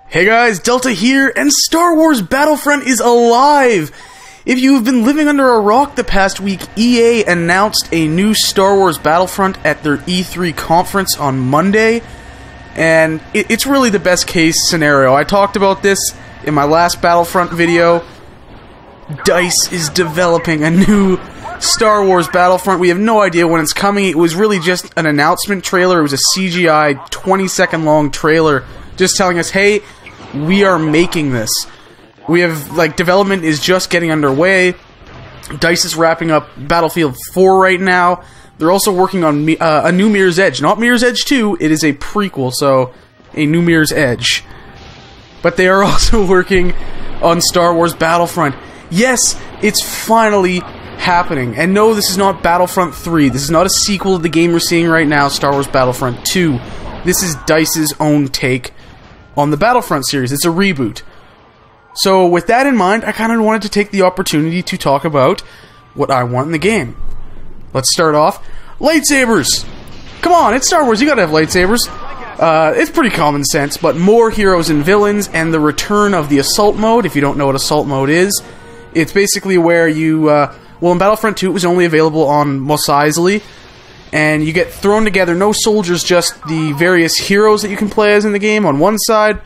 Hey guys, Delta here, and Star Wars Battlefront is alive! If you've been living under a rock the past week, EA announced a new Star Wars Battlefront at their E3 conference on Monday, and it's really the best case scenario. I talked about this in my last Battlefront video. DICE is developing a new Star Wars Battlefront. We have no idea when it's coming. It was really just an announcement trailer. It was a CGI 20-second long trailer just telling us, hey, we are making this. We have, development is just getting underway. DICE is wrapping up Battlefield 4 right now. They're also working on a new Mirror's Edge. Not Mirror's Edge 2, it is a prequel, so a new Mirror's Edge. But they are also working on Star Wars Battlefront. Yes, it's finally happening. And no, this is not Battlefront 3. This is not a sequel to the game we're seeing right now, Star Wars Battlefront 2. This is DICE's own take on the Battlefront series. It's a reboot. So with that in mind, I kind of wanted to take the opportunity to talk about what I want in the game. Let's start off. Lightsabers! Come on, it's Star Wars, you gotta have lightsabers. It's pretty common sense, but more heroes and villains, and the return of the assault mode. If you don't know what assault mode is, it's basically where you, well, in Battlefront 2 it was only available on Mos Eisley, and you get thrown together, no soldiers, just the various heroes that you can play as in the game on one side,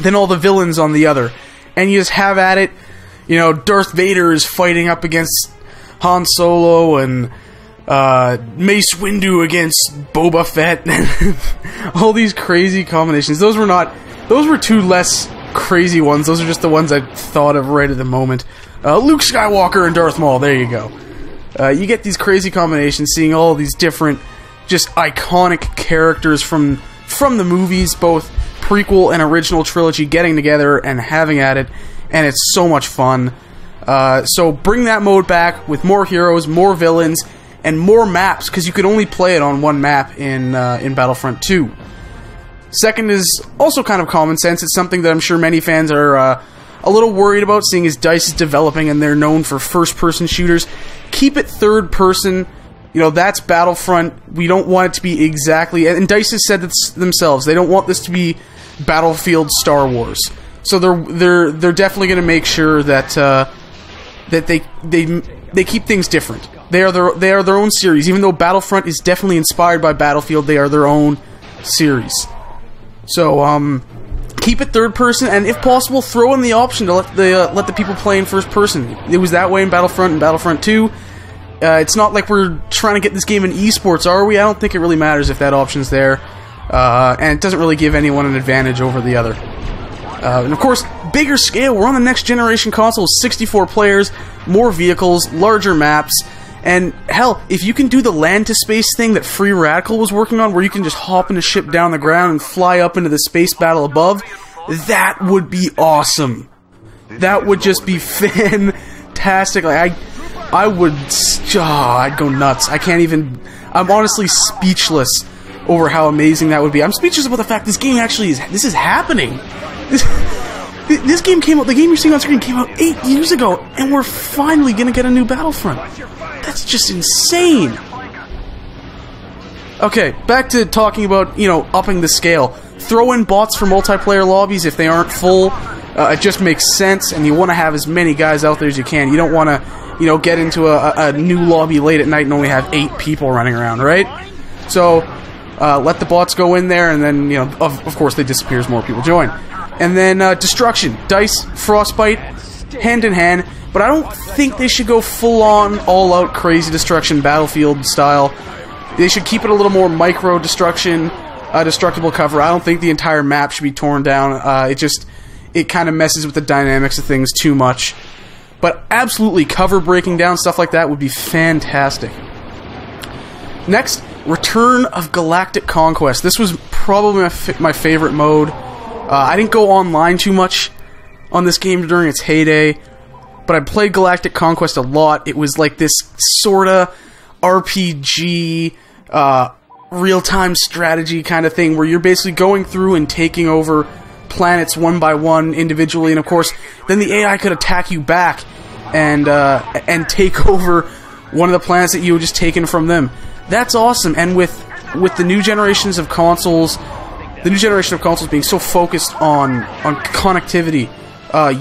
then all the villains on the other. And you just have at it. You know, Darth Vader is fighting up against Han Solo, and Mace Windu against Boba Fett, and all these crazy combinations. Those were two less crazy ones. Those are just the ones I thought of right at the moment. Luke Skywalker and Darth Maul, there you go. You get these crazy combinations, seeing all these different, just iconic characters from the movies, both prequel and original trilogy, getting together and having at it, and it's so much fun. So bring that mode back with more heroes, more villains, and more maps, because you could only play it on one map in Battlefront 2. Second is also kind of common sense. It's something that I'm sure many fans are a little worried about, seeing as DICE is developing and they're known for first-person shooters. Keep it third-person. You know, that's Battlefront. We don't want it to be exactly... And DICE has said this themselves. They don't want this to be Battlefield Star Wars. So they're definitely going to make sure that they keep things different. They are their own series. Even though Battlefront is definitely inspired by Battlefield, they are their own series. So keep it third person, and if possible, throw in the option to let the people play in first person. It was that way in Battlefront and Battlefront 2. It's not like we're trying to get this game in esports, are we? I don't think it really matters if that option's there. And it doesn't really give anyone an advantage over the other. And of course, bigger scale. We're on the next generation console, 64 players, more vehicles, larger maps, and hell, if you can do the land-to-space thing that Free Radical was working on, where you can just hop in a ship down the ground and fly up into the space battle above, that would be awesome. That would just be fantastic. I'd go nuts. I can't even... I'm honestly speechless over how amazing that would be. I'm speechless about the fact this game actually is... This is happening. This game came out... The game you're seeing on screen came out 8 years ago, and we're finally gonna get a new Battlefront. That's just insane. Okay, back to talking about, you know, upping the scale. Throw in bots for multiplayer lobbies if they aren't full. It just makes sense, and you want to have as many guys out there as you can. You don't want to, you know, get into a new lobby late at night and only have 8 people running around, right? So, let the bots go in there, and then, you know, of course, they disappear as more people join. And then, Destruction. DICE, Frostbite, hand in hand. But I don't think they should go full-on, all-out crazy destruction Battlefield style. They should keep it a little more micro-destruction, destructible cover. I don't think the entire map should be torn down. It kind of messes with the dynamics of things too much. But absolutely, cover breaking down, stuff like that would be fantastic. Next, Return of Galactic Conquest. This was probably my favorite mode. I didn't go online too much on this game during its heyday, but I played Galactic Conquest a lot. It was like this sorta RPG, real-time strategy kind of thing, where you're basically going through and taking over planets one by one individually, and of course, then the AI could attack you back and take over one of the planets that you had just taken from them. That's awesome, and with the new generations of consoles, the new generation of consoles being so focused on connectivity,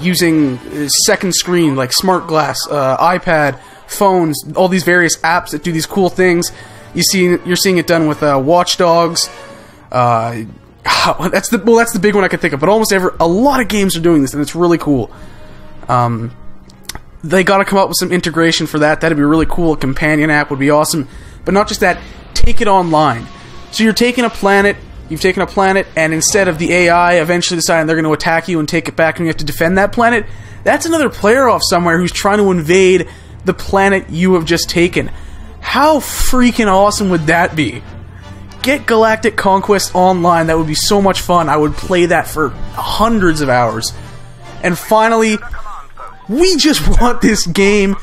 using second screen like smart glass, iPad, phones, all these various apps that do these cool things. You're seeing it done with Watch Dogs. That's the big one I can think of. But a lot of games are doing this, and it's really cool. They got to come up with some integration for that. That'd be really cool. A companion app would be awesome. But not just that, take it online. So you've taken a planet, and instead of the AI eventually deciding they're going to attack you and take it back and you have to defend that planet, that's another player off somewhere who's trying to invade the planet you have just taken. How freaking awesome would that be? Get Galactic Conquest online. That would be so much fun. I would play that for hundreds of hours. And finally, we just want this game,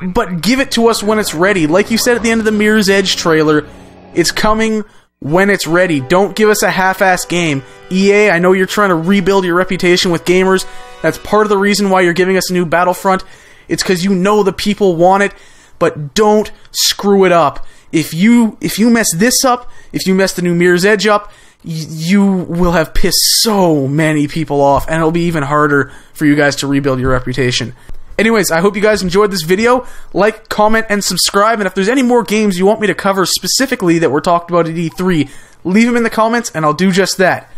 but give it to us when it's ready. Like you said at the end of the Mirror's Edge trailer, it's coming when it's ready. Don't give us a half-assed game. EA, I know you're trying to rebuild your reputation with gamers. That's part of the reason why you're giving us a new Battlefront. It's because you know the people want it, but don't screw it up. If you mess this up, if you mess the new Mirror's Edge up, you will have pissed so many people off, and it'll be even harder for you guys to rebuild your reputation. Anyways, I hope you guys enjoyed this video. Like, comment, and subscribe, and if there's any more games you want me to cover specifically that were talked about at E3, leave them in the comments, and I'll do just that.